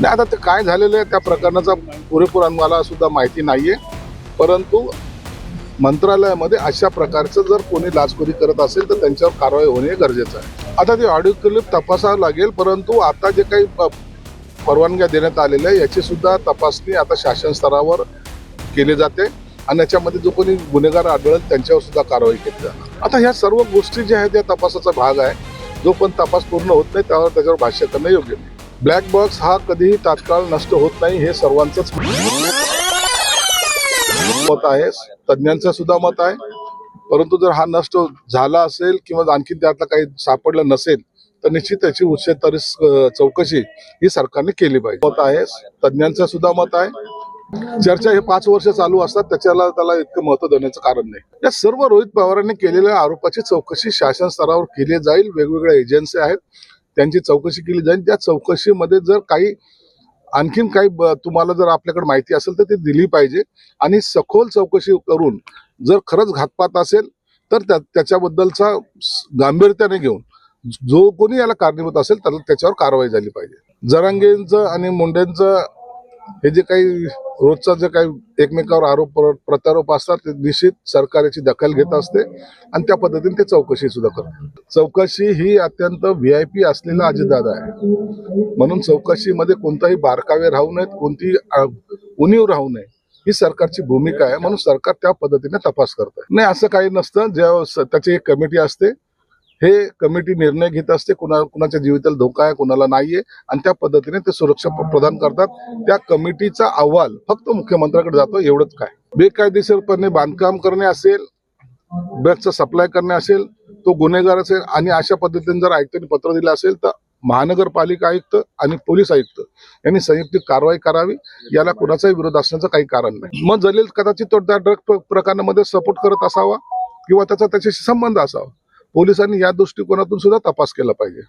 नाही, आता ते काय झालेलं आहे त्या प्रकरणाचा पुरेपूर मला सुद्धा माहिती नाहीये, परंतु मंत्रालयामध्ये अशा प्रकारचं जर कोणी लाचखोरी करत असेल तर त्यांच्यावर कारवाई होणे गरजेचं आहे. आता ते ऑडिओ क्लिप तपासावं लागेल, परंतु आता जे काही परवानग्या देण्यात आलेल्या आहे याची सुद्धा तपासणी आता शासन स्तरावर केली जाते आणि याच्यामध्ये जो कोणी गुन्हेगार आढळेल त्यांच्यावर सुद्धा कारवाई केली जाणार. आता ह्या सर्व गोष्टी ज्या आहेत या तपासाचा भाग आहे. जो पण तपास पूर्ण होत नाही त्याच्यावर भाष्य करणं योग्य नाही. ब्लॅक बॉक्स हा कधीही तात्काळ नष्ट होत नाही हे सर्वांचंच मत आहे, तज्ञांचं सुद्धा मत आहे. परंतु जर हा नष्ट झाला असेल किंवा आणखी त्यातलं काही सापडलं नसेल तर निश्चित त्याची उच्चस्तरीय चौकशी ही सरकारने केली पाहिजे. मत आहे, तज्ञांचं सुद्धा मत आहे. चर्चा हे 5 वर्ष चालू असतात, त्याला इतकं महत्व देण्याचं कारण नाही. या सर्व रोहित पवारांनी केलेल्या आरोपाची चौकशी शासन स्तरावर केली जाईल. वेगवेगळ्या एजन्सी आहेत त्यांची चौकशी केली जाईल. त्या चौकशीमध्ये जर काही आणखीन काही तुम्हाला जर आपल्याकडे माहिती असेल तर ती दिली पाहिजे आणि सखोल चौकशी करून जर खरंच घातपात असेल तर त्याच्याबद्दलचा गांभीर्याने घेऊन जो कोणी याला कारणीभूत असेल त्याच्यावर कारवाई झाली पाहिजे. जरांगेंचं आणि मुंडेंचं हे जे काही रोजचा जे काही एकमेकावर आरोप प्रत्यारोप असतात ते निश्चित सरकार याची दखल घेत असते आणि त्या पद्धतीने ते चौकशी सुद्धा करते. चौकशी ही अत्यंत VIP असलेला अजितदादा आहे, म्हणून चौकशीमध्ये कोणताही बारकावे राहू नयेत, कोणती उणीव राहू नये ही सरकारची भूमिका आहे. म्हणून सरकार त्या पद्धतीने तपास करत आहे. नाही, असं काही नसतं. जेव्हा त्याची एक कमिटी असते, हे कमिटी निर्णय घेत असते कुणाच्या जीविताला धोका आहे कुणाला नाहीये आणि त्या पद्धतीने ते सुरक्षा प्रदान करतात. त्या कमिटीचा अहवाल फक्त मुख्यमंत्र्याकडे जातो, एवढंच काय. बेकायदेशीरपणे बांधकाम करणे असेल, ड्रग्सचा सप्लाय करणे असेल, तो गुन्हेगार असेल आणि अशा पद्धतीने जर आयुक्तांनी पत्र दिलं असेल तर महानगरपालिका आयुक्त आणि पोलीस आयुक्त यांनी संयुक्त कारवाई करावी. याला कुणाचाही विरोध असण्याचं काही कारण नाही. मग जलील कदाचित तो त्या ड्रग प्रकरणामध्ये सपोर्ट करत असावा किंवा त्याच्याशी संबंध असावा. पोलिसांनी या दृष्टिकोनातून सुद्धा तपास केला पाहिजे.